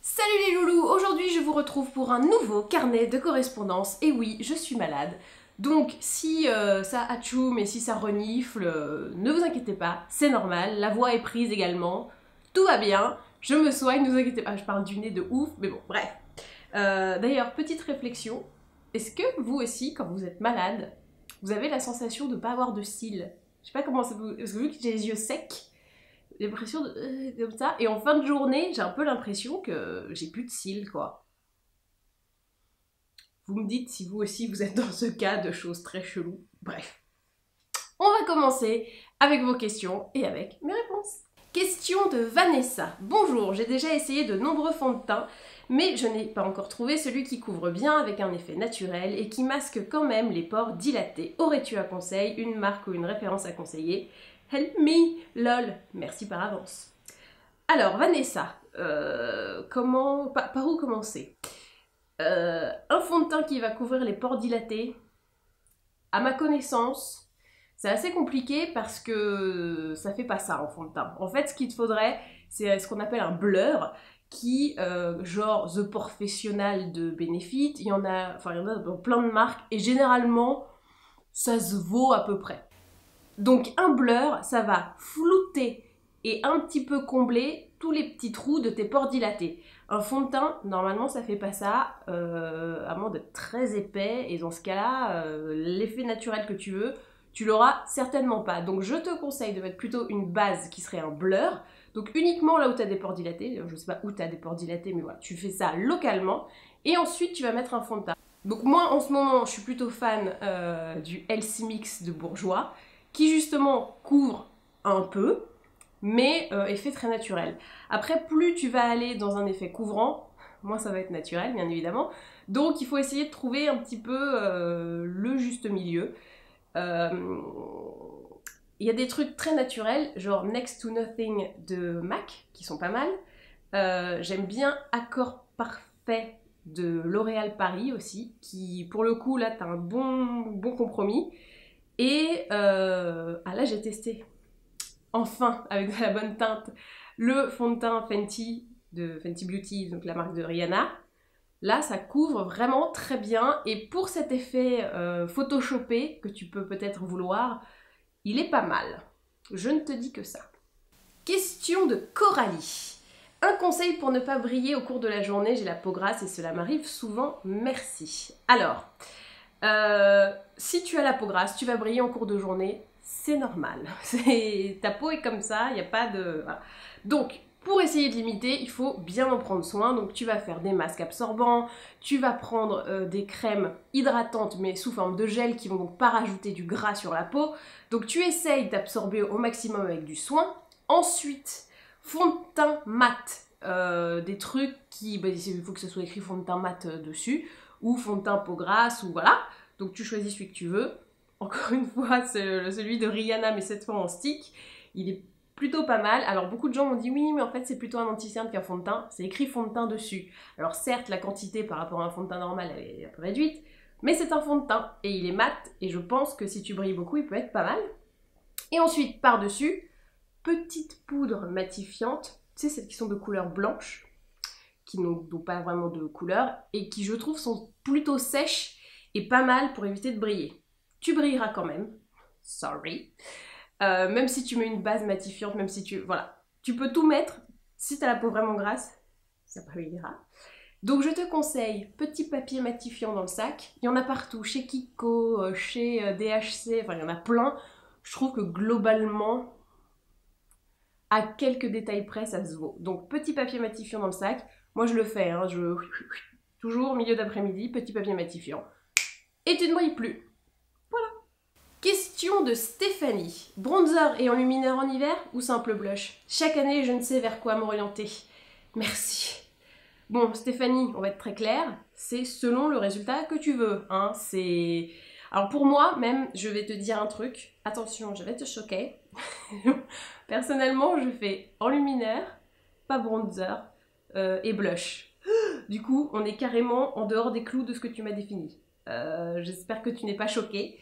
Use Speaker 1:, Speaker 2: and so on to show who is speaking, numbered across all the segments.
Speaker 1: Salut les loulous, aujourd'hui je vous retrouve pour un nouveau carnet de correspondance. Et oui, je suis malade, donc si ça atchoum et si ça renifle, ne vous inquiétez pas, c'est normal, la voix est prise également, tout va bien, je me soigne, ne vous inquiétez pas, je parle du nez de ouf, mais bon, bref. D'ailleurs, petite réflexion, est-ce que vous aussi, quand vous êtes malade, vous avez la sensation de ne pas avoir de cils? Je sais pas comment ça vous... Parce que vu que j'ai les yeux secs, j'ai l'impression de... comme ça. Et en fin de journée, j'ai un peu l'impression que j'ai plus de cils, quoi. Vous me dites si vous aussi vous êtes dans ce cas de choses très cheloues. Bref. On va commencer avec vos questions et avec mes réponses. Question de Vanessa. Bonjour, j'ai déjà essayé de nombreux fonds de teint, mais je n'ai pas encore trouvé celui qui couvre bien avec un effet naturel et qui masque quand même les pores dilatés. Aurais-tu un conseil, une marque ou une référence à conseiller? Help me, lol. Merci par avance. Alors, Vanessa, par où commencer? Un fond de teint qui va couvrir les pores dilatés, à ma connaissance, c'est assez compliqué parce que ça fait pas ça en fond de teint. En fait, ce qu'il te faudrait, c'est ce qu'on appelle un blur, qui, genre The Professional de Benefit, il y en a dans plein de marques, et généralement, ça se vaut à peu près. Donc un blur, ça va flouter et un petit peu combler tous les petits trous de tes pores dilatés. Un fond de teint, normalement ça fait pas ça, à moins d'être très épais, et dans ce cas-là, l'effet naturel que tu veux, tu l'auras certainement pas. Donc je te conseille de mettre plutôt une base qui serait un blur, donc uniquement là où tu as des pores dilatés, je sais pas où tu as des pores dilatés, mais voilà, tu fais ça localement, et ensuite tu vas mettre un fond de teint. Donc moi en ce moment, je suis plutôt fan du Healthy Mix de Bourjois, qui justement couvre un peu, mais effet très naturel. Après, plus tu vas aller dans un effet couvrant, moins ça va être naturel, bien évidemment. Donc il faut essayer de trouver un petit peu le juste milieu. Il y a des trucs très naturels, genre Next to Nothing de MAC, qui sont pas mal. J'aime bien Accord Parfait de L'Oréal Paris aussi, qui pour le coup là t'as un bon compromis. Et là j'ai testé, enfin avec de la bonne teinte, le fond de teint Fenty de Fenty Beauty, donc la marque de Rihanna. Là ça couvre vraiment très bien, et pour cet effet photoshopé que tu peux peut-être vouloir, il est pas mal. Je ne te dis que ça. Question de Coralie. Un conseil pour ne pas briller au cours de la journée, j'ai la peau grasse et cela m'arrive souvent, merci. Alors, si tu as la peau grasse, tu vas briller en cours de journée, c'est normal. Ta peau est comme ça, il n'y a pas de... Voilà. Donc, pour essayer de limiter, il faut bien en prendre soin. Donc, tu vas faire des masques absorbants, tu vas prendre des crèmes hydratantes, mais sous forme de gel, qui vont donc pas rajouter du gras sur la peau. Donc, tu essayes d'absorber au maximum avec du soin. Ensuite, fond de teint mat. Des trucs qui... il faut que ce soit écrit fond de teint mat dessus, ou fond de teint peau grasse, ou voilà. Donc tu choisis celui que tu veux. Encore une fois, c'est celui de Rihanna, mais cette fois en stick. Il est plutôt pas mal. Alors beaucoup de gens m'ont dit oui, mais en fait c'est plutôt un anti-cerne qu'un fond de teint. C'est écrit fond de teint dessus. Alors certes, la quantité par rapport à un fond de teint normal, elle est un peu réduite, mais c'est un fond de teint. Et il est mat, et je pense que si tu brilles beaucoup, il peut être pas mal. Et ensuite, par-dessus, petite poudre matifiante. Tu sais, celles qui sont de couleur blanche, qui n'ont pas vraiment de couleur, et qui, je trouve, sont plutôt sèches et pas mal pour éviter de briller. Tu brilleras quand même, sorry. Même si tu mets une base matifiante, même si tu... Voilà, tu peux tout mettre. Si t'as la peau vraiment grasse, ça brillera. Donc je te conseille petit papier matifiant dans le sac. Il y en a partout, chez Kiko, chez DHC, enfin il y en a plein. Je trouve que globalement, à quelques détails près, ça se vaut. Donc petit papier matifiant dans le sac. Moi je le fais, hein, toujours milieu d'après-midi, petit papier matifiant. Et tu ne brilles plus. Voilà. Question de Stéphanie. Bronzer et enlumineur en hiver ou simple blush? Chaque année, je ne sais vers quoi m'orienter. Merci. Bon, Stéphanie, on va être très clair, c'est selon le résultat que tu veux. Hein. Alors pour moi, même, je vais te dire un truc. Attention, je vais te choquer. Personnellement, je fais enlumineur, pas bronzer, et blush. Du coup, on est carrément en dehors des clous de ce que tu m'as défini. J'espère que tu n'es pas choquée.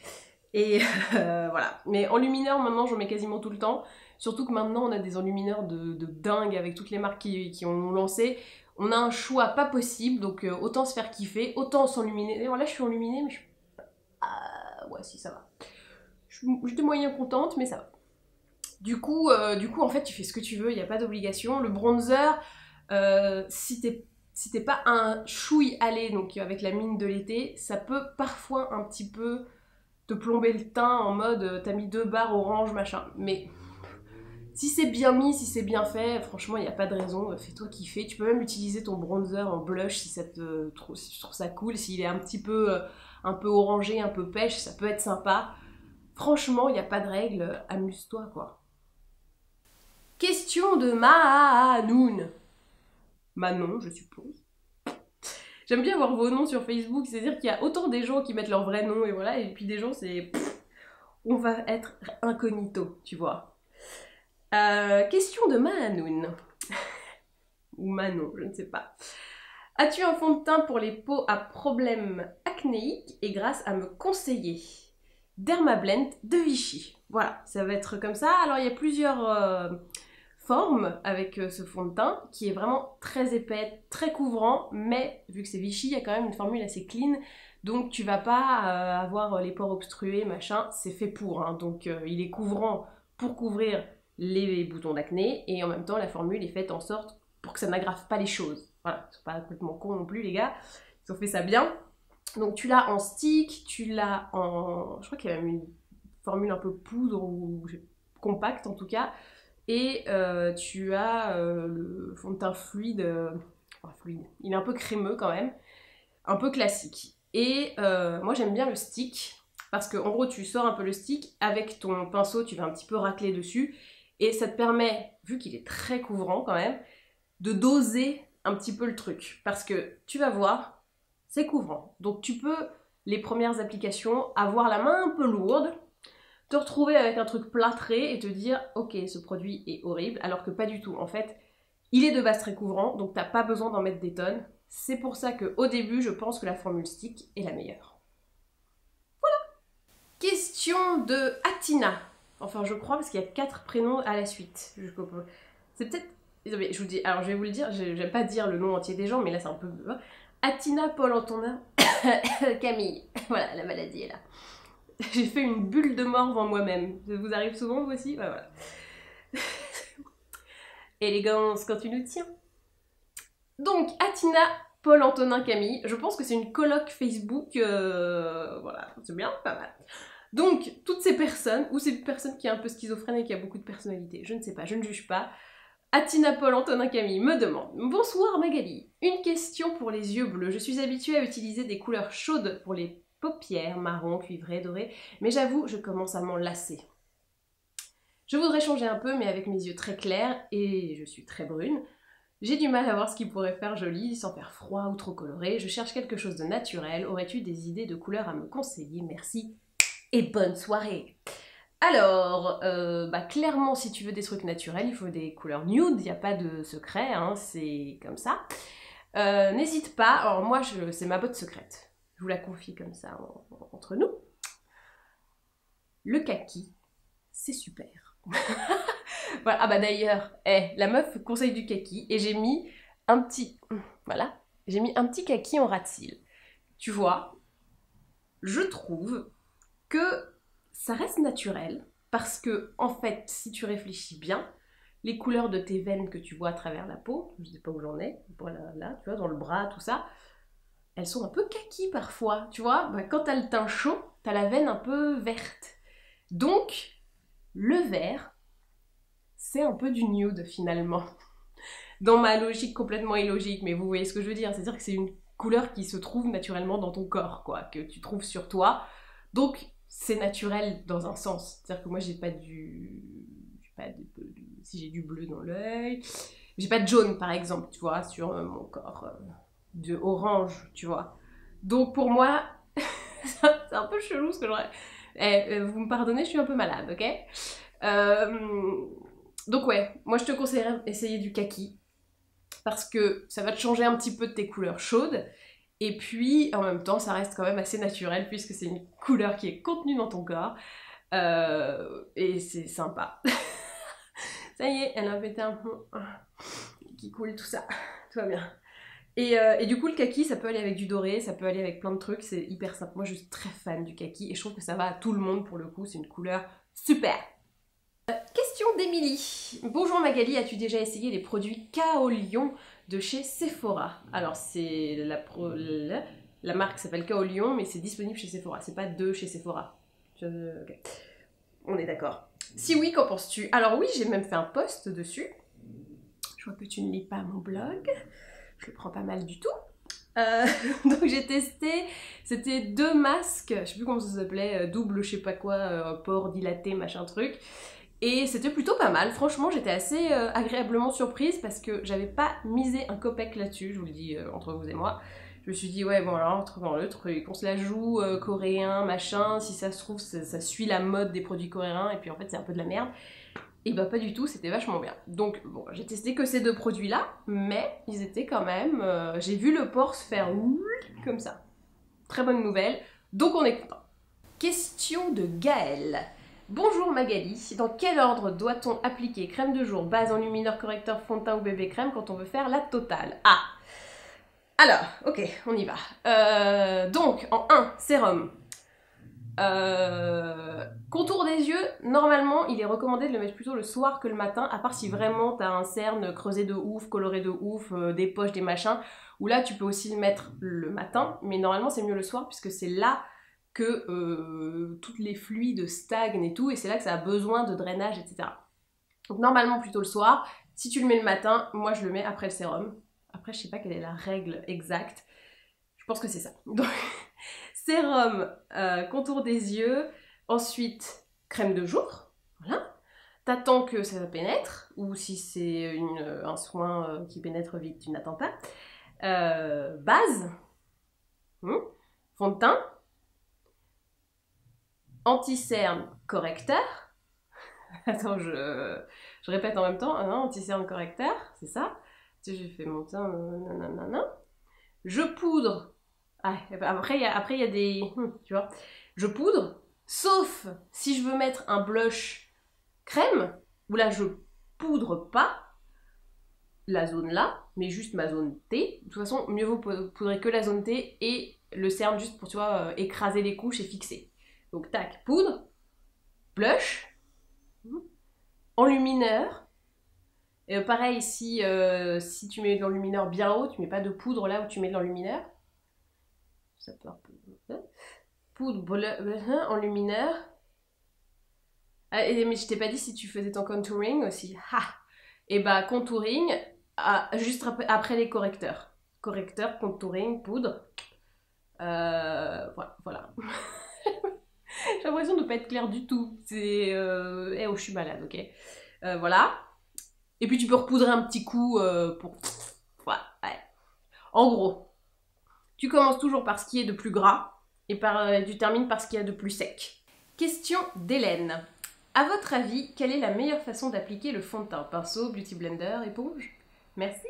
Speaker 1: Et voilà. Mais enlumineur, maintenant, j'en mets quasiment tout le temps. Surtout que maintenant, on a des enlumineurs de dingue avec toutes les marques qui ont lancé. On a un choix pas possible, donc autant se faire kiffer, autant s'enluminer. D'ailleurs là je suis enluminée, mais je suis... Ah ouais si ça va. J'étais moyen contente, mais ça va. Du coup, en fait, tu fais ce que tu veux, il n'y a pas d'obligation. Le bronzer, si t'es pas un chouille allé, donc avec la mine de l'été, ça peut parfois un petit peu te plomber le teint en mode t'as mis 2 barres orange, machin. Mais si c'est bien mis, si c'est bien fait, franchement, il n'y a pas de raison, fais-toi kiffer. Tu peux même utiliser ton bronzer en blush si tu trouves ça cool. S'il est un peu orangé, un peu pêche, ça peut être sympa. Franchement, il n'y a pas de règle, amuse-toi, quoi. Question de Manoun. Manon, je suppose. J'aime bien voir vos noms sur Facebook, c'est-à-dire qu'il y a autant des gens qui mettent leur vrai nom et voilà, et puis des gens, c'est... on va être incognito, tu vois. Question de Manoun. Ou Manon, je ne sais pas. As-tu un fond de teint pour les peaux à problème acnéique et grâce à me conseiller Dermablend de Vichy. Voilà, ça va être comme ça. Alors il y a plusieurs formes avec ce fond de teint qui est vraiment très épais, très couvrant, mais vu que c'est Vichy, il y a quand même une formule assez clean, donc tu vas pas avoir les pores obstrués, machin, c'est fait pour, hein. Donc il est couvrant pour couvrir les boutons d'acné, et en même temps la formule est faite en sorte pour que ça n'aggrave pas les choses. Voilà, c'est pas complètement con non plus les gars, ils ont fait ça bien. Donc tu l'as en stick, tu l'as en... je crois qu'il y a même une formule un peu poudre ou compacte en tout cas. Et tu as le fond de teint fluide, enfin fluide, il est un peu crémeux quand même, un peu classique. Et moi j'aime bien le stick, parce que en gros tu sors un peu le stick, avec ton pinceau tu vas un petit peu racler dessus, et ça te permet, vu qu'il est très couvrant quand même, de doser un petit peu le truc. Parce que tu vas voir, c'est couvrant. Donc tu peux, les premières applications, avoir la main un peu lourde, te retrouver avec un truc plâtré et te dire ok, ce produit est horrible, alors que pas du tout. En fait, il est de base très couvrant, donc t'as pas besoin d'en mettre des tonnes. C'est pour ça qu'au début, je pense que la formule stick est la meilleure. Voilà. Question de Atina. Enfin, je crois, parce qu'il y a 4 prénoms à la suite. C'est peut-être... Je vous dis, alors je vais vous le dire, j'aime pas dire le nom entier des gens, mais là c'est un peu... Atina, Paul Antonin, Camille. Voilà, la maladie est là. J'ai fait une bulle de mort en moi-même. Ça vous arrive souvent, vous aussi? Bah, voilà. Élégance quand tu nous tiens. Donc, Atina, Paul, Antonin, Camille. Je pense que c'est une coloc Facebook. Voilà, c'est bien, pas mal. Donc, toutes ces personnes, ou ces personnes qui est un peu schizophrène et qui a beaucoup de personnalité, je ne sais pas, je ne juge pas. Atina, Paul, Antonin, Camille me demande: bonsoir Magali, une question pour les yeux bleus. Je suis habituée à utiliser des couleurs chaudes pour les paupières, marron, cuivré, doré, mais j'avoue, je commence à m'en lasser. Je voudrais changer un peu, mais avec mes yeux très clairs, et je suis très brune, j'ai du mal à voir ce qui pourrait faire joli, sans faire froid ou trop coloré. Je cherche quelque chose de naturel. Aurais-tu des idées de couleurs à me conseiller? Merci, et bonne soirée. Alors, clairement, si tu veux des trucs naturels, il faut des couleurs nude, il n'y a pas de secret, hein, c'est comme ça. N'hésite pas, alors moi, c'est ma botte secrète. Je vous la confie comme ça entre nous. Le kaki, c'est super. Voilà. Ah bah d'ailleurs, la meuf conseille du kaki, et j'ai mis un petit... Voilà, j'ai mis un petit kaki en ras de cils. Tu vois, je trouve que ça reste naturel, parce que, en fait, si tu réfléchis bien, les couleurs de tes veines que tu vois à travers la peau, je sais pas où j'en ai, voilà, là, tu vois, dans le bras, tout ça, elles sont un peu kaki parfois, tu vois. Bah, quand t'as le teint chaud, t'as la veine un peu verte. Donc, le vert, c'est un peu du nude finalement. Dans ma logique complètement illogique, mais vous voyez ce que je veux dire, c'est-à-dire que c'est une couleur qui se trouve naturellement dans ton corps, quoi, que tu trouves sur toi. Donc, c'est naturel dans un sens. C'est-à-dire que moi, j'ai pas si j'ai du bleu dans l'œil, j'ai pas de jaune, par exemple, tu vois, sur mon corps, de orange, tu vois. Donc, pour moi, c'est un peu chelou ce que j'aurais... vous me pardonnez, je suis un peu malade, ok? Donc ouais, moi je te conseillerais d'essayer du kaki, parce que ça va te changer un petit peu de tes couleurs chaudes, et puis en même temps ça reste quand même assez naturel, puisque c'est une couleur qui est contenue dans ton corps, et c'est sympa. Ça y est, elle a pété un peu qui coule tout ça, tout va bien. Et du coup, le kaki, ça peut aller avec du doré, ça peut aller avec plein de trucs, c'est hyper simple. Moi, je suis très fan du kaki et je trouve que ça va à tout le monde pour le coup, c'est une couleur super. Question d'Emilie. Bonjour Magali, as-tu déjà essayé les produits Kaolion de chez Sephora? Alors, c'est la marque s'appelle Kaolion, mais c'est disponible chez Sephora, c'est pas de chez Sephora. Ok. On est d'accord. Si oui, qu'en penses-tu? Alors oui, j'ai même fait un post dessus. Je vois que tu ne lis pas mon blog. Je le prends pas mal du tout. Donc j'ai testé, c'était 2 masques, je sais plus comment ça s'appelait, double je sais pas quoi, port dilaté, machin truc. Et c'était plutôt pas mal, franchement j'étais assez agréablement surprise parce que j'avais pas misé un copec là-dessus, je vous le dis entre vous et moi. Je me suis dit ouais bon alors entre dans le truc, on se la joue coréen, machin, si ça se trouve ça suit la mode des produits coréens et puis en fait c'est un peu de la merde. Et bah pas du tout, c'était vachement bien. Donc bon, j'ai testé que ces 2 produits-là, mais ils étaient quand même... j'ai vu le port se faire comme ça. Très bonne nouvelle, donc on est content. Question de Gaëlle. Bonjour Magali, dans quel ordre doit-on appliquer crème de jour, base, enlumineur, correcteur, fond de teint ou bébé crème quand on veut faire la totale? Ah! Alors, ok, on y va. Donc, en 1, sérum. Contour des yeux, normalement il est recommandé de le mettre plutôt le soir que le matin, à part si vraiment t'as un cerne creusé de ouf, coloré de ouf, des poches, des machins, où là tu peux aussi le mettre le matin, mais normalement c'est mieux le soir puisque c'est là que toutes les fluides stagnent et tout, et c'est là que ça a besoin de drainage, etc. Donc normalement plutôt le soir. Si tu le mets le matin, moi je le mets après le sérum. Après je sais pas quelle est la règle exacte, je pense que c'est ça. Donc sérum, contour des yeux, ensuite crème de jour, voilà. T'attends que ça pénètre, ou si c'est un soin qui pénètre vite, tu n'attends pas. Base, fond de teint, anti-cerne correcteur. Attends, je répète en même temps, hein, anti-cerne correcteur, c'est ça. J'ai fait mon teint, nanana. Je poudre. Ah, après, il y a des... tu vois. Je poudre, sauf si je veux mettre un blush crème, où là, je poudre pas la zone là, mais juste ma zone T. De toute façon, mieux vaut poudrer que la zone T et le cerne juste pour, tu vois, écraser les couches et fixer. Donc, tac, poudre, blush, enlumineur. Et pareil, si tu mets de l'enlumineur bien haut, tu mets pas de poudre là où tu mets de l'enlumineur. Ça peut un peu... Poudre, enlumineur. Ah, mais je t'ai pas dit si tu faisais ton contouring aussi. Ha! Et bah, contouring, juste après les correcteurs. Correcteur, contouring, poudre. Voilà. J'ai l'impression de ne pas être claire du tout. C'est... je suis malade, ok. Voilà. Et puis tu peux repoudrer un petit coup pour... Voilà, ouais. En gros, tu commences toujours par ce qui est de plus gras et tu termines par ce qu'il y a de plus sec. Question d'Hélène. À votre avis, quelle est la meilleure façon d'appliquer le fond de teint? Pinceau, beauty blender, éponge? Merci.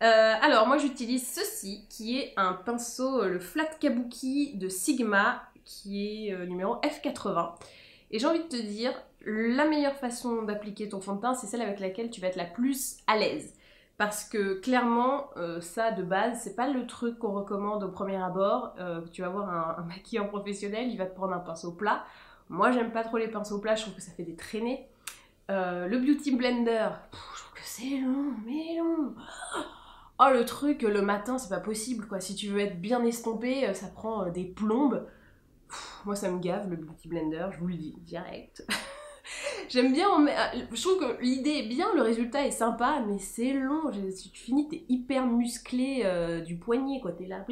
Speaker 1: Alors, moi j'utilise ceci, qui est un pinceau, le Flat Kabuki de Sigma, qui est numéro F80. Et j'ai envie de te dire, la meilleure façon d'appliquer ton fond de teint, c'est celle avec laquelle tu vas être la plus à l'aise. Parce que clairement, ça de base, c'est pas le truc qu'on recommande au premier abord. Tu vas voir un maquillant professionnel, il va te prendre un pinceau plat. Moi, j'aime pas trop les pinceaux plats, je trouve que ça fait des traînées. Le Beauty Blender, je trouve que c'est long, mais long. Oh, le truc, le matin, c'est pas possible, quoi. Si tu veux être bien estompé, ça prend des plombes. Moi, ça me gave, le Beauty Blender, je vous le dis, direct. J'aime bien, je trouve que l'idée est bien, le résultat est sympa, mais c'est long. Si tu finis, t'es hyper musclé du poignet, quoi. T'es là,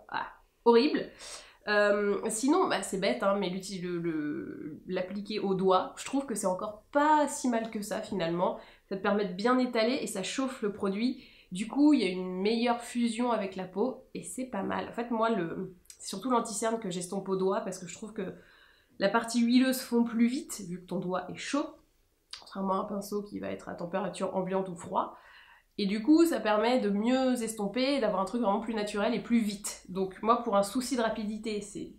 Speaker 1: ah, horrible. Sinon, bah, c'est bête, hein, mais l'appliquer au doigt, je trouve que c'est encore pas si mal que ça, finalement. Ça te permet de bien étaler et ça chauffe le produit. Du coup, il y a une meilleure fusion avec la peau et c'est pas mal. En fait, moi, c'est surtout l'anti-cerne que j'estompe au doigt parce que je trouve que la partie huileuse fond plus vite, vu que ton doigt est chaud, contrairement à un pinceau qui va être à température ambiante ou froid. Et du coup, ça permet de mieux estomper, d'avoir un truc vraiment plus naturel et plus vite. Donc moi, pour un souci de rapidité, c'est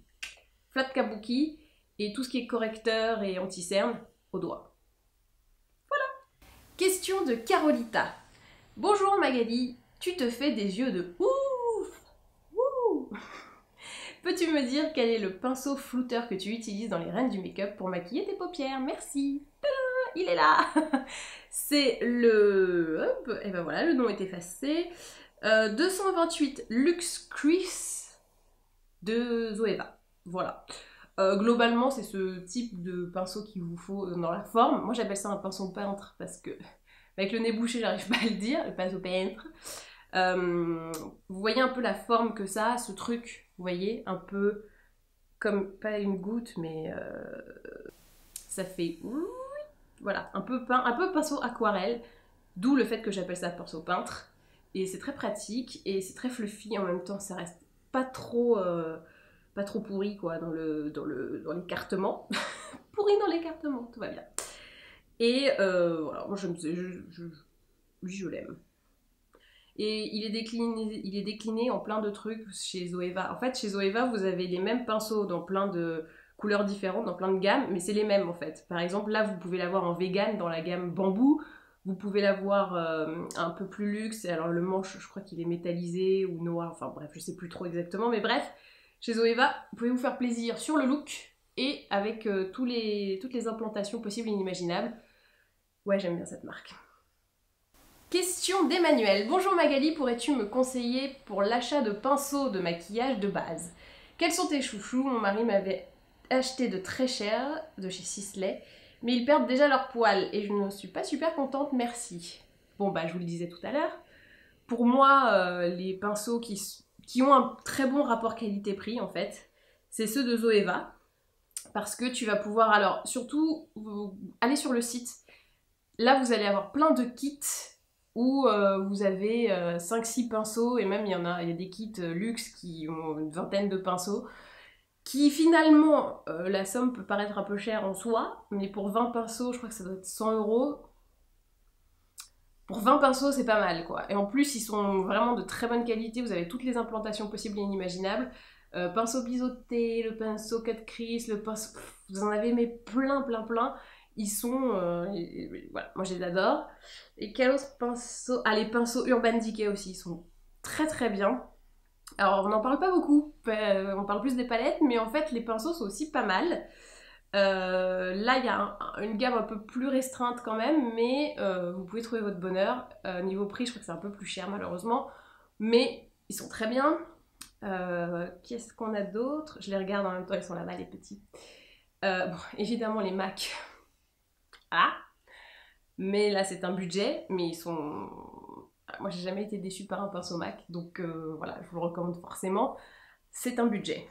Speaker 1: Flat Kabuki et tout ce qui est correcteur et anti-cerne au doigt. Voilà. Question de Carolita. Bonjour Magali, Tu te fais des yeux de ouf. Ouh. Peux-tu me dire quel est le pinceau flouteur que tu utilises dans les reines du make-up pour maquiller tes paupières? Merci. Tadam, il est là. C'est le... Hop, et ben voilà, le nom est effacé. 228 Luxe Crease de Zoeva. Voilà. Globalement, c'est ce type de pinceau qu'il vous faut dans la forme. Moi, j'appelle ça un pinceau peintre parce que, avec le nez bouché, j'arrive pas à le dire, le pinceau peintre. Vous voyez un peu la forme que ça a, ce truc, vous voyez, un peu comme, pas une goutte, mais ça fait... Voilà, un peu pinceau aquarelle, d'où le fait que j'appelle ça pinceau peintre. Et c'est très pratique, et c'est très fluffy en même temps, ça reste pas trop pourri quoi, dans l'écartement. Pourri dans l'écartement, tout va bien. Et voilà, moi oui, je l'aime. Et il est décliné en plein de trucs chez Zoeva. En fait, chez Zoeva, vous avez les mêmes pinceaux dans plein de couleurs différentes, dans plein de gammes, mais c'est les mêmes en fait. Par exemple, là, vous pouvez l'avoir en vegan dans la gamme bambou. Vous pouvez l'avoir un peu plus luxe. Alors le manche, je crois qu'il est métallisé ou noir. Enfin bref, je sais plus trop exactement. Mais bref, chez Zoeva, vous pouvez vous faire plaisir sur le look et avec toutes les implantations possibles et inimaginables. Ouais, j'aime bien cette marque. Question d'Emmanuel. Bonjour Magali, pourrais-tu me conseiller pour l'achat de pinceaux de maquillage de base? Quels sont tes chouchous? Mon mari m'avait acheté de très cher de chez Sisley, mais ils perdent déjà leur poil et je ne suis pas super contente, merci. Bon bah je vous le disais tout à l'heure, pour moi les pinceaux qui ont un très bon rapport qualité-prix en fait, c'est ceux de Zoeva, parce que tu vas pouvoir, alors surtout, aller sur le site, là vous allez avoir plein de kits où vous avez 5-6 pinceaux, et même il y a des kits luxe qui ont une vingtaine de pinceaux, qui finalement, la somme peut paraître un peu chère en soi, mais pour 20 pinceaux, je crois que ça doit être 100 €. Pour 20 pinceaux, c'est pas mal, quoi. Et en plus, ils sont vraiment de très bonne qualité, vous avez toutes les implantations possibles et inimaginables. Pinceau biseauté, le pinceau cut crease, le pinceau... Vous en avez mais plein. Ils sont... voilà, moi je les adore. Et quel autre pinceau? Ah, les pinceaux Urban Decay aussi, ils sont très bien. Alors, on n'en parle pas beaucoup, on parle plus des palettes, mais en fait, les pinceaux sont aussi pas mal. Là, il y a une gamme un peu plus restreinte quand même, mais vous pouvez trouver votre bonheur. Niveau prix, je crois que c'est un peu plus cher malheureusement, mais ils sont très bien. Qu'est-ce qu'on a d'autre? Je les regarde en même temps, ils sont là-bas les petits. Bon, évidemment les MAC. Ah! Mais là, c'est un budget, mais ils sont... Moi, j'ai jamais été déçue par un pinceau MAC, donc voilà, je vous le recommande forcément. C'est un budget.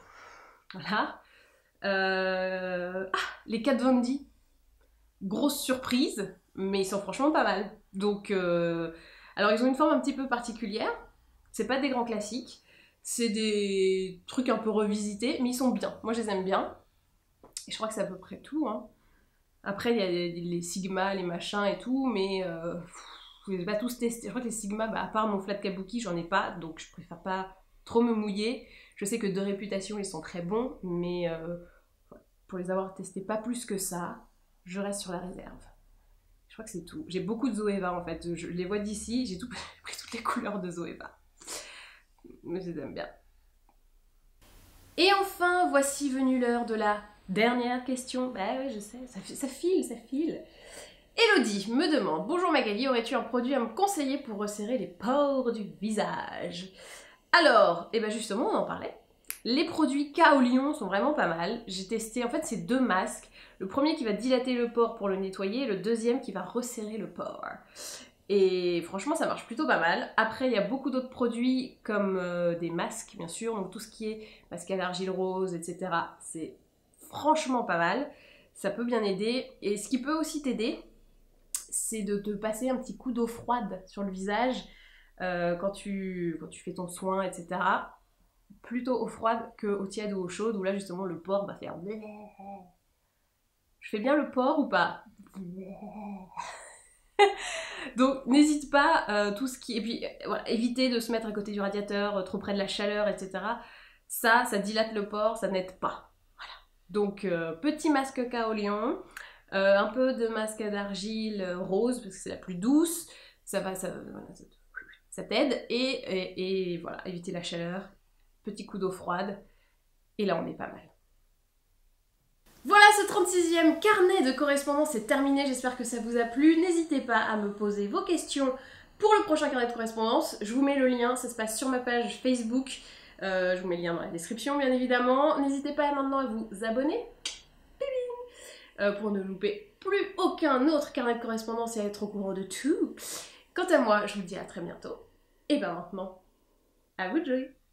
Speaker 1: Voilà. Les Kat Von D. Grosse surprise, mais ils sont franchement pas mal. Donc, alors ils ont une forme un petit peu particulière. C'est pas des grands classiques. C'est des trucs un peu revisités, mais ils sont bien. Moi, je les aime bien. Et je crois que c'est à peu près tout, hein. Après, il y a les Sigma, les machins et tout, mais je ne vais pas tous tester. Je crois que les Sigma, à part mon flat kabuki, j'en ai pas, donc je préfère pas trop me mouiller. Je sais que de réputation, ils sont très bons, mais pour les avoir testés pas plus que ça, je reste sur la réserve. Je crois que c'est tout. J'ai beaucoup de Zoeva en fait. Je les vois d'ici, j'ai pris toutes les couleurs de Zoeva. Mais je les aime bien. Et enfin, voici venue l'heure de la dernière question. Bah ouais, je sais, ça file. Elodie me demande: bonjour Magali, aurais-tu un produit à me conseiller pour resserrer les pores du visage? Alors, et ben justement, on en parlait. Les produits Kaolion sont vraiment pas mal. J'ai testé, en fait, c'est 2 masques. Le premier qui va dilater le pore pour le nettoyer, et le deuxième qui va resserrer le pore. Et franchement, ça marche plutôt pas mal. Après, il y a beaucoup d'autres produits comme des masques, bien sûr. Donc tout ce qui est masque à l'argile rose, etc. C'est franchement pas mal. Ça peut bien aider. Et ce qui peut aussi t'aider, c'est de te passer un petit coup d'eau froide sur le visage quand tu fais ton soin, etc. Plutôt eau froide que eau tiède ou eau chaude, où là justement le pore va faire... Je fais bien le pore ou pas? Donc n'hésite pas, tout ce qui... Et puis voilà, évitez de se mettre à côté du radiateur, trop près de la chaleur, etc. Ça dilate le pore, ça n'aide pas. Voilà. Donc petit masque Kaolion, un peu de masque d'argile rose, parce que c'est la plus douce. Ça va, voilà, ça t'aide. Et voilà, éviter la chaleur, petit coup d'eau froide, et là on est pas mal. Voilà, ce 36e carnet de correspondance est terminé, j'espère que ça vous a plu. N'hésitez pas à me poser vos questions pour le prochain carnet de correspondance. Je vous mets le lien, ça se passe sur ma page Facebook. Je vous mets le lien dans la description, bien évidemment. N'hésitez pas maintenant à vous abonner pour ne louper plus aucun autre carnet de correspondance et à être au courant de tout. Quant à moi, je vous dis à très bientôt. Et ben maintenant, à vous de jouer!